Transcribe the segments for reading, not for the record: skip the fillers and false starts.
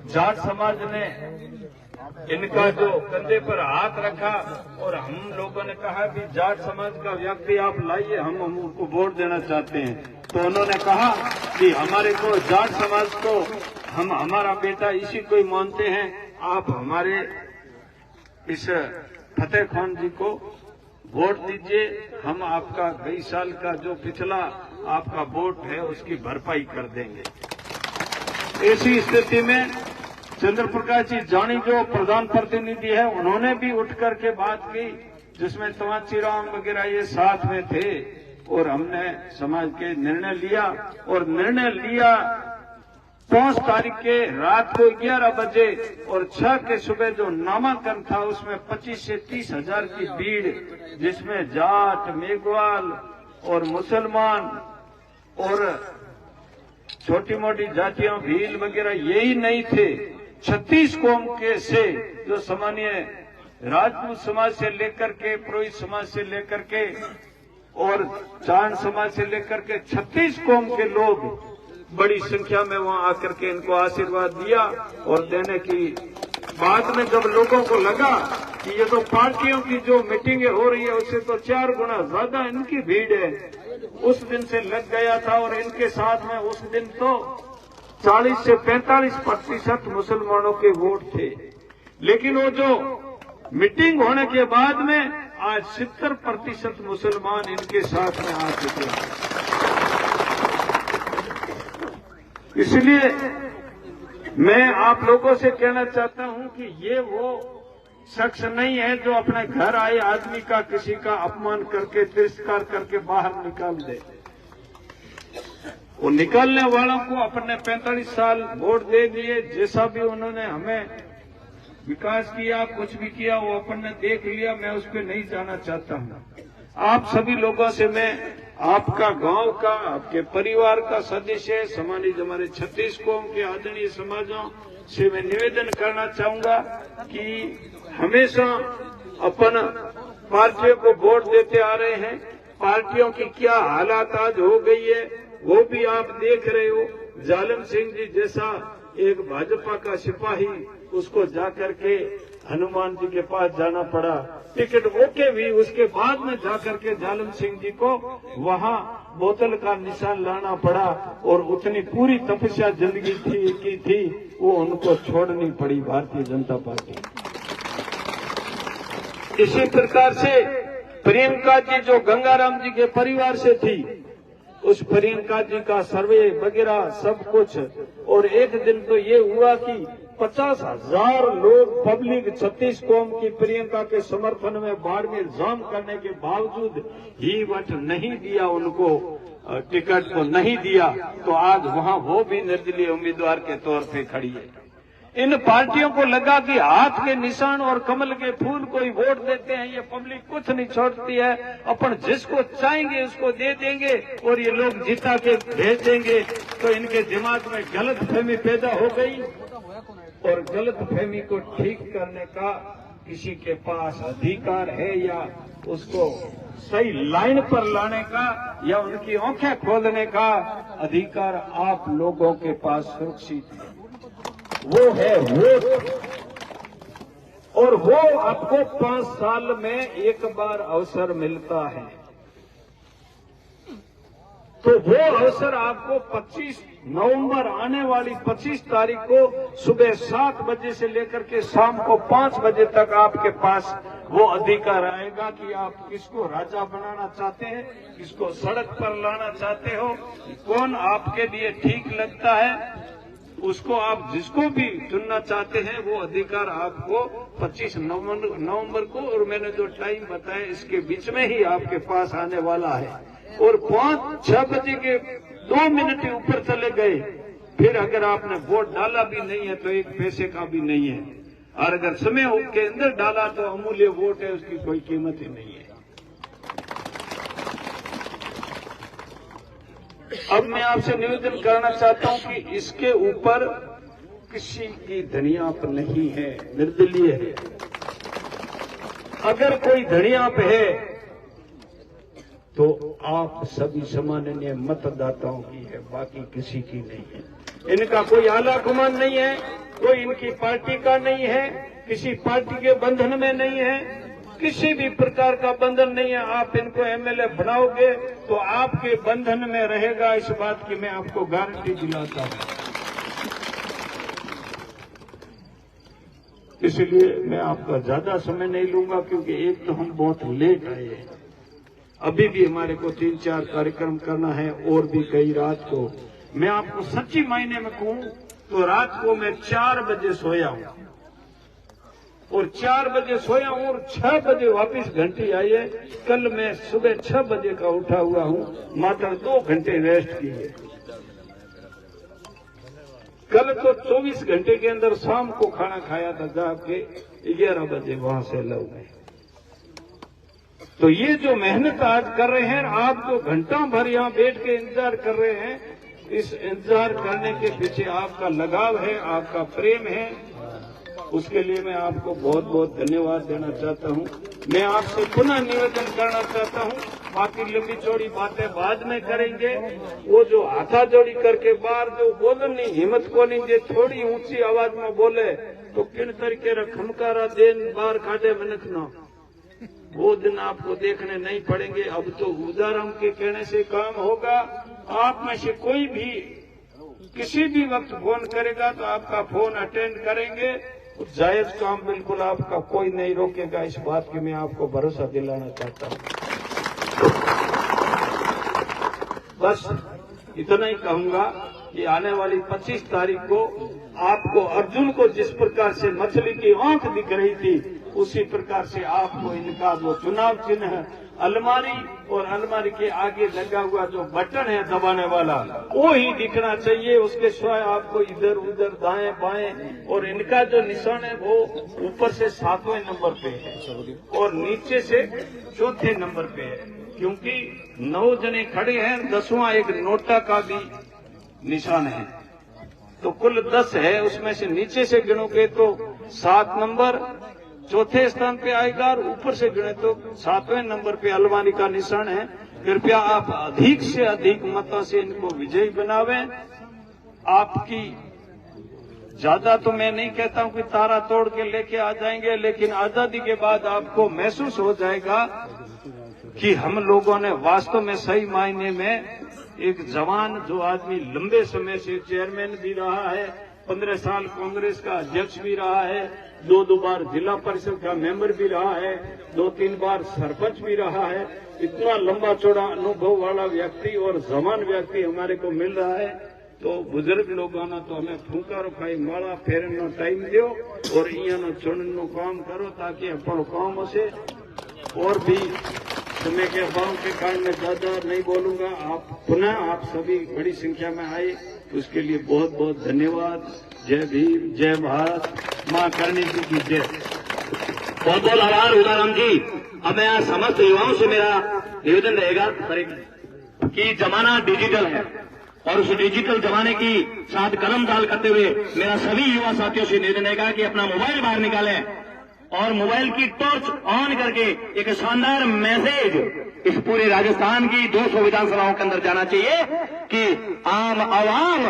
जाट समाज ने इनका जो कंधे पर हाथ रखा और हम लोगों ने कहा कि जाट समाज का व्यक्ति आप लाइए, हम उनको वोट देना चाहते हैं। तो उन्होंने कहा कि हमारे को जाट समाज को हम हमारा बेटा इसी को ही मानते हैं, आप हमारे इस फतेह खान जी को वोट दीजिए, हम आपका 20 साल का जो पिछला आपका वोट है उसकी भरपाई कर देंगे। ऐसी स्थिति में चंद्र प्रकाश जी जानी जो प्रधान प्रतिनिधि है उन्होंने भी उठ करके बात की, जिसमें तवाची राम वगैरह ये साथ में थे और हमने समाज के निर्णय लिया और निर्णय लिया 5 तारीख के रात को 11 बजे और 6 के सुबह जो नामांकन था उसमें 25 से 30 हजार की भीड़, जिसमें जाट, मेघवाल और मुसलमान और छोटी मोटी जातियां भील वगैरह यही नहीं थे। 36 कौम के से जो सामान्य राजपूत समाज से लेकर के, पुरोहित समाज से लेकर के और चांद समाज से लेकर के 36 कौम के लोग बड़ी संख्या में वहां आकर के इनको आशीर्वाद दिया। और देने की बाद में जब लोगों को लगा कि ये तो पार्टियों की जो मीटिंगें हो रही है उससे तो 4 गुना ज्यादा इनकी भीड़ है, उस दिन से लग गया था। और इनके साथ में उस दिन तो 40 से 45% मुसलमानों के वोट थे, लेकिन वो जो मीटिंग होने के बाद में आज 70% मुसलमान इनके साथ में आ चुके हैं। इसलिए मैं आप लोगों से कहना चाहता हूं कि ये वो शख्स नहीं है जो अपने घर आए आदमी का किसी का अपमान करके, तिरस्कार करके बाहर निकाल दे। वो निकालने वालों को अपने 45 साल वोट दे दिए, जैसा भी उन्होंने हमें विकास किया, कुछ भी किया, वो अपन ने देख लिया, मैं उस पर नहीं जाना चाहता हूं। आप सभी लोगों से मैं आपका गांव का, आपके परिवार का सदस्य, समाज हमारे 36 कौम के आदरणीय समाजों से मैं निवेदन करना चाहूंगा कि हमेशा अपन पार्टियों को वोट देते आ रहे हैं। पार्टियों की क्या हालात आज हो गई है वो भी आप देख रहे हो। जालिम सिंह जी जैसा एक भाजपा का सिपाही, उसको जाकर के हनुमान जी के पास जाना पड़ा, टिकट होके भी उसके बाद में जाकर के जालिम सिंह जी को वहां बोतल का निशान लाना पड़ा और उतनी पूरी तपस्या जिंदगी की थी वो उनको छोड़नी पड़ी भारतीय जनता पार्टी। इसी प्रकार से प्रियंका जी जो गंगाराम जी के परिवार से थी, उस प्रियंका जी का सर्वे वगैरह सब कुछ, और एक दिन तो ये हुआ कि 50,000 लोग पब्लिक 36 कौम की प्रियंका के समर्थन में बाड़मेर जाम करने के बावजूद ही वोट नहीं दिया, उनको टिकट को नहीं दिया, तो आज वहां वो भी निर्दलीय उम्मीदवार के तौर पे खड़ी है। इन पार्टियों को लगा कि हाथ के निशान और कमल के फूल को ही वोट देते हैं, ये पब्लिक कुछ नहीं छोड़ती है, अपन जिसको चाहेंगे उसको दे देंगे और ये लोग जिता के भेज देंगे। तो इनके दिमाग में गलतफहमी पैदा हो गई और गलतफहमी को ठीक करने का किसी के पास अधिकार है या उसको सही लाइन पर लाने का या उनकी आंखें खोलने का अधिकार आप लोगों के पास सुरक्षित है, वो है वोट। और वो आपको 5 साल में एक बार अवसर मिलता है, तो वो अवसर आपको 25 नवंबर आने वाली 25 तारीख को सुबह 7 बजे से लेकर के शाम को 5 बजे तक आपके पास वो अधिकार आएगा कि आप किसको राजा बनाना चाहते हैं, किसको सड़क पर लाना चाहते हो, कौन आपके लिए ठीक लगता है, उसको आप जिसको भी चुनना चाहते हैं वो अधिकार आपको 25 नवंबर को, और मैंने जो टाइम बताया इसके बीच में ही आपके पास आने वाला है। और 5-6 बजे के 2 मिनट ऊपर चले गए, फिर अगर आपने वोट डाला भी नहीं है तो 1 पैसे का भी नहीं है, और अगर समय के अंदर डाला तो अमूल्य वोट है, उसकी कोई कीमत ही नहीं है। अब मैं आपसे निवेदन करना चाहता हूं कि इसके ऊपर किसी की धनियाप नहीं है, निर्दलीय है। अगर कोई धनियाप है तो आप सभी सामान्य मतदाताओं की है, बाकी किसी की नहीं है। इनका कोई आला कमान नहीं है, कोई इनकी पार्टी का नहीं है, किसी पार्टी के बंधन में नहीं है, किसी भी प्रकार का बंधन नहीं है। आप इनको एमएलए बनाओगे तो आपके बंधन में रहेगा, इस बात की मैं आपको गारंटी दिलाता हूं। इसलिए मैं आपका ज्यादा समय नहीं लूंगा, क्योंकि एक तो हम बहुत लेट आए हैं, अभी भी हमारे को 3-4 कार्यक्रम करना है और भी कई रात को। मैं आपको सच्ची मायने में कहूं तो रात को मैं 4 बजे सोया हूं और 4 बजे सोया हूं और 6 बजे वापस घंटी आई है। कल मैं सुबह 6 बजे का उठा हुआ हूं, मात्र 2 घंटे रेस्ट की है। कल तो 24 घंटे के अंदर शाम को खाना खाया था, जाके 11 बजे वहां से लौ गए। तो ये जो मेहनत आज कर रहे हैं, आप जो घंटा भर यहाँ बैठ के इंतजार कर रहे हैं, इस इंतजार करने के पीछे आपका लगाव है, आपका प्रेम है, उसके लिए मैं आपको बहुत बहुत धन्यवाद देना चाहता हूं। मैं आपसे पुनः निवेदन करना चाहता हूं, बाकी लंबी चौड़ी बातें बाद में करेंगे। वो जो हाथा जोड़ी करके बाहर जो बोलने हिम्मत को नहीं, थोड़ी ऊंची आवाज में बोले तो किन तरीके रा खमकारा देन बाहर काटे मनक ना, वो दिन आपको देखने नहीं पड़ेंगे। अब तो उदाराम के कहने से काम होगा। आप में से कोई भी किसी भी वक्त फोन करेगा तो आपका फोन अटेंड करेंगे। जायज काम बिल्कुल आपका कोई नहीं रोकेगा, इस बात की मैं आपको भरोसा दिलाना चाहता हूं। बस इतना ही कहूंगा कि आने वाली 25 तारीख को आपको अर्जुन को जिस प्रकार से मछली की आंख दिख रही थी, उसी प्रकार से आपको इनका जो चुनाव चिन्ह है अलमारी और अलमारी के आगे लगा हुआ जो बटन है दबाने वाला, वो ही दिखना चाहिए। उसके सिवाय आपको इधर उधर दाएं बाएं, और इनका जो निशान है वो ऊपर से 7वें नंबर पे है और नीचे से 4थे नंबर पे है, क्योंकि 9 जने खड़े हैं, 10वां एक नोटा का भी निशान है, तो कुल 10 है। उसमें से नीचे से गिनोगे तो 7 नंबर 4थे स्थान पे आएगा और ऊपर से गिने तो 7वें नंबर पे अलमारी का निशान है। कृपया आप अधिक से अधिक मतों से इनको विजयी बनावें। आपकी ज्यादा तो मैं नहीं कहता हूं कि तारा तोड़ के लेके आ जाएंगे, लेकिन आजादी के बाद आपको महसूस हो जाएगा कि हम लोगों ने वास्तव में सही मायने में एक जवान, जो आदमी लंबे समय से चेयरमैन भी रहा है, 15 साल कांग्रेस का अध्यक्ष भी रहा है, 2 बार जिला परिषद का मेंबर भी रहा है, 2-3 बार सरपंच भी रहा है, इतना लंबा चौड़ा अनुभव वाला व्यक्ति और जवान व्यक्ति हमारे को मिल रहा है। तो बुजुर्ग लोगों ने तो हमें फूंकारो खाई माला फेरनो टाइम दो और इं चुननो काम करो, ताकि अपन काम हो। और भी समय के अभाव के कारण मैं ज्यादा नहीं बोलूंगा। आप पुनः आप सभी बड़ी संख्या में आए, उसके लिए बहुत बहुत धन्यवाद। जय भीम, जय भारत, मां करणी जी की जय। बहुत बहुत आभार उदाराम जी। अब मैं आज समस्त युवाओं से मेरा निवेदन रहेगा कि जमाना डिजिटल है और उस डिजिटल जमाने की साथ कदम ताल करते हुए मेरा सभी युवा साथियों से निवेदन रहेगा कि अपना मोबाइल बाहर निकालें और मोबाइल की टॉर्च ऑन करके एक शानदार मैसेज इस पूरे राजस्थान की 200 विधानसभाओं के अंदर जाना चाहिए कि आम आवाम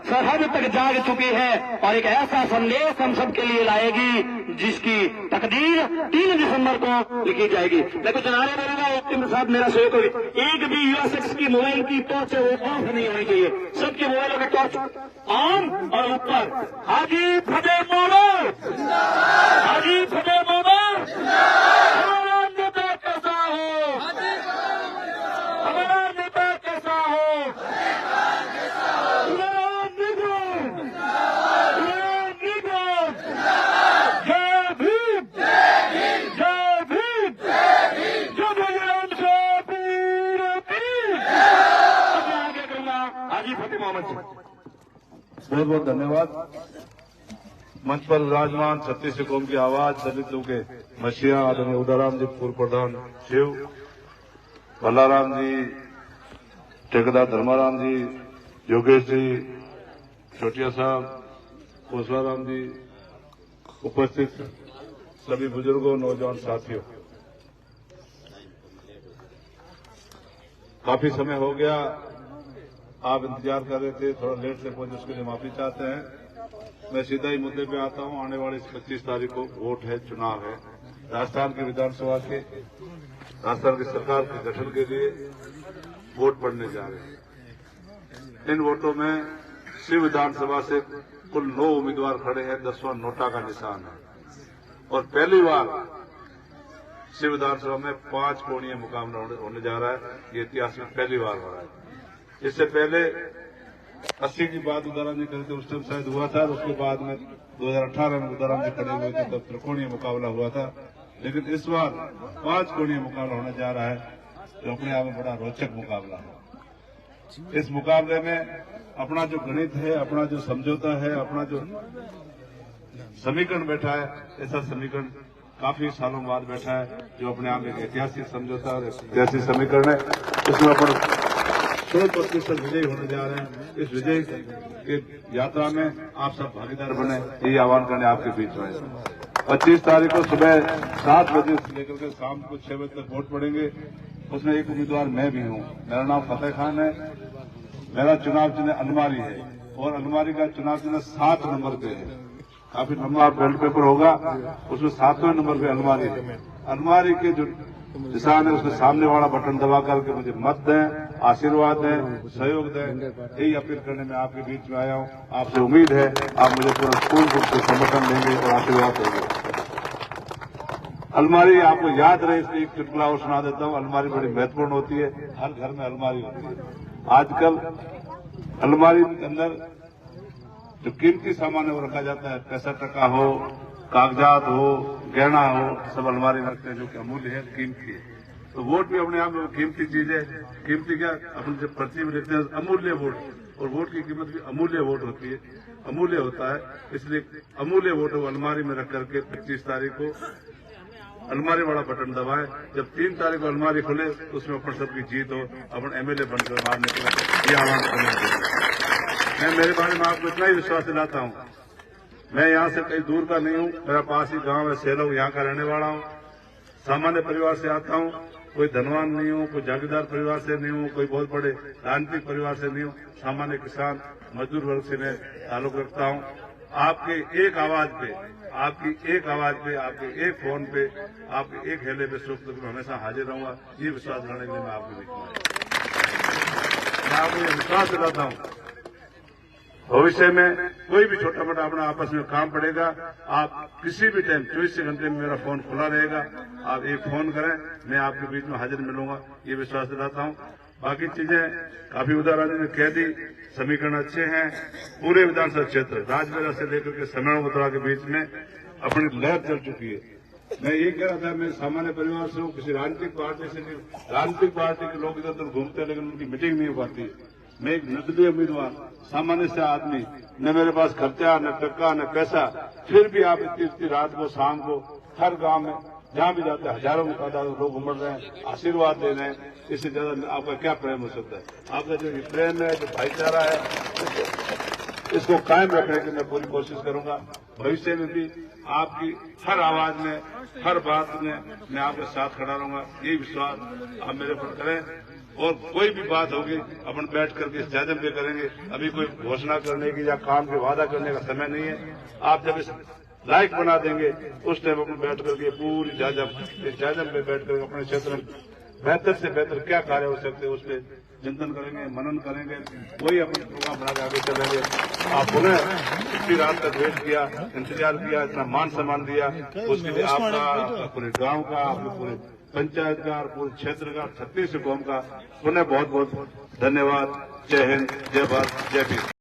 सरहद तक जाग चुकी है और एक ऐसा संदेश हम सबके लिए लाएगी जिसकी तकदीर 3 दिसंबर को लिखी जाएगी। मैं कुछ नारे बोलूंगा, के साथ मेरा सहयोग होगी। एक भी युवा शख्स की मोबाइल की टॉर्च वो ऑफ नहीं होनी चाहिए, सबके मोबाइलों की टॉर्च ऑन और ऊपर हाजी फतेह मोहम्मद, हाजी फतेह मोहम्मद, हमारा नेता कैसा हो, हमारा नेता कैसा हो, जय भीम, जय भीम, जय बजरंग वीर की। आगे करूंगा हाजी फतेह मोहम्मद जी। बहुत बहुत धन्यवाद। मंच पर विराजमान छत्तीसगढ़ कौम की आवाज दलित लोग के मसीहा आदरणीय उदाराम जी, पूर्व प्रधान शिव, भल्लाराम जी, ठेकेदार धर्माराम जी, योगेश जी, छोटिया साहब, कोसलाराम जी, उपस्थित सभी बुजुर्गों, नौजवान साथियों, काफी समय हो गया आप इंतजार कर रहे थे, थोड़ा लेट से पहुंचे, उसके लिए माफी चाहते हैं। मैं सीधा ही मुद्दे पे आता हूं। आने वाली 25 तारीख को वोट है, चुनाव है राजस्थान की विधानसभा के, राजस्थान की सरकार के गठन के लिए वोट पड़ने जा रहे हैं। इन वोटों में शिव विधानसभा से कुल 9 उम्मीदवार खड़े हैं, 10वां नोटा का निशान है। और पहली बार शिव विधानसभा में 5 कोणीय मुकाबला होने जा रहा है। ये इतिहास में पहली बार हो रहा है। इससे पहले 80 की बात उदाराम जी करते, उस टाइम शायद हुआ था। उसके बाद में 2018 में उदाराम जी खड़े हुए थे, तब त्रिकोणीय मुकाबला हुआ था। लेकिन इस बार 5 कोणीय मुकाबला होने जा रहा है, जो अपने आप में बड़ा रोचक मुकाबला है। इस मुकाबले में अपना जो गणित है, अपना जो समझौता है, अपना जो समीकरण बैठा है, ऐसा समीकरण काफी सालों बाद बैठा है, जो अपने आप में एक ऐतिहासिक समझौता और ऐतिहासिक समीकरण है। इसमें अपन 100% विजयी होने जा रहे हैं। इस विजय की यात्रा में आप सब भागीदार बने, यही आह्वान करने आपके बीच में है। 25 तारीख को सुबह 7 बजे से लेकर के शाम को 6 बजे तक वोट पड़ेंगे। उसमें एक उम्मीदवार मैं भी हूं। मेरा नाम फतेह खान है। मेरा चुनाव चिन्ह अलमारी है और अलमारी का चुनाव चिन्ह 7 नंबर पे है। काफी लंबा बैलेट पेपर होगा, उसमें 7वें नंबर पे अलमारी है। अलमारी के जो निशान है, उसके सामने वाला बटन दबा करके मुझे मत दें, आशीर्वाद दें, सहयोग दें। यही अपील करने में आपके बीच में आया हूं। आपसे उम्मीद है आप मुझे पूरा पूर्ण रूप से समर्थन देंगे और आशीर्वाद देंगे। अलमारी आपको याद रहे, इसलिए एक चुटकुला और सुना देता हूं। अलमारी बड़ी महत्वपूर्ण होती है, हर घर में अलमारी होती है। आजकल अलमारी के अंदर जो कीमती सामान है वो रखा जाता है। पैसा टका हो, कागजात हो, गहना हो, सब अलमारी में रखते हैं, जो कि अमूल्य है, कीमती है। तो वोट भी अपने आप में कीमती चीज है। कीमती क्या, अपन जब पर्ची में लिखते हैं अमूल्य वोट, और वोट की कीमत भी अमूल्य वोट होती है, अमूल्य होता है। इसलिए अमूल्य वोट वो अलमारी में रख करके 25 तारीख को अलमारी वाला बटन दबाएं। जब 3 तारीख को अलमारी खुले तो उसमें अपन सबकी जीत हो, अपन एमएलए बनकर बाहर निकले, ये आह्वान करना चाहिए। मैं मेरे बारे में आपको इतना ही विश्वास दिलाता हूं, मैं यहां से कहीं दूर का नहीं हूं। मेरा पास ही गांव है सेलव, यहां का रहने वाला हूं। सामान्य परिवार से आता हूं, कोई धनवान नहीं हूं, कोई जागीरदार परिवार से नहीं हूं, कोई बहुत बड़े राजनीतिक परिवार से नहीं हूं। सामान्य किसान मजदूर वर्ग से मैं ताल्लुक रखता हूं। आपके एक आवाज पे, आपकी एक आवाज पे, आपके एक फोन पे, आपके एक हेले पे सुख दुख में हमेशा हाजिर रहूंगा। ये विश्वास करने के लिए मैं आपको मैं आपको ये विश्वास दिलाता हूं, भविष्य में कोई भी छोटा मोटा अपना आपस में काम पड़ेगा, आप किसी भी टाइम 24 घंटे में मेरा फोन खुला रहेगा। आप एक फोन करें, मैं आपके बीच में हाजिर मिलूंगा, ये विश्वास दिलाता हूं। बाकी चीजें काफी उदाहरण ने कह दी, समीकरण अच्छे हैं। पूरे विधानसभा क्षेत्र राजमेरा से लेकर के समेण मथुरा के बीच में अपनी लहर चल चुकी है। मैं ये कह रहा था, मैं सामान्य परिवार से हूँ, किसी राजनीतिक पार्टी से नहीं। राजनीतिक पार्टी के लोग इधर उधर घूमते हैं, लेकिन उनकी मीटिंग नहीं हो पाती। मैं एक निर्दलीय उम्मीदवार, सामान्य से आदमी, न मेरे पास खर्चा, न टक्का, न पैसा, फिर भी आप इतनी रात को, शाम को, हर गांव में जहां भी जाते हैं हजारों की तादाद में लोग उमड़ रहे हैं, आशीर्वाद दे रहे हैं। इससे ज्यादा आपका क्या प्रेम हो सकता है। आपका जो ये प्रेम है, जो भाईचारा है, इसको कायम रखने की मैं पूरी कोशिश करूंगा। भविष्य में भी आपकी हर आवाज में, हर बात में मैं आपके साथ खड़ा रहूंगा, यही विश्वास आप मेरे पर करें। और कोई भी बात होगी अपन बैठ करके इस जायजा पे करेंगे। अभी कोई घोषणा करने की या काम के वादा करने का समय नहीं है। आप जब इस लायक बना देंगे उस टाइम अपन बैठ करके पूरी जायजा पे बैठ करके अपने क्षेत्र में बेहतर से बेहतर क्या कार्य हो सकते हैं उस पर चिंतन करेंगे, मनन करेंगे, वही अपन प्रोग्राम बना के आगे चलेंगे। आप पुनः इतनी रात तक वेट किया, इंतजार किया, इतना मान सम्मान दिया, उसके लिए आपका, पूरे गांव का, आपके पूरे पंचायत का और पूरे क्षेत्र का, 36 कौम का पुनः बहुत बहुत धन्यवाद। जय हिंद, जय भारत, जय भीम।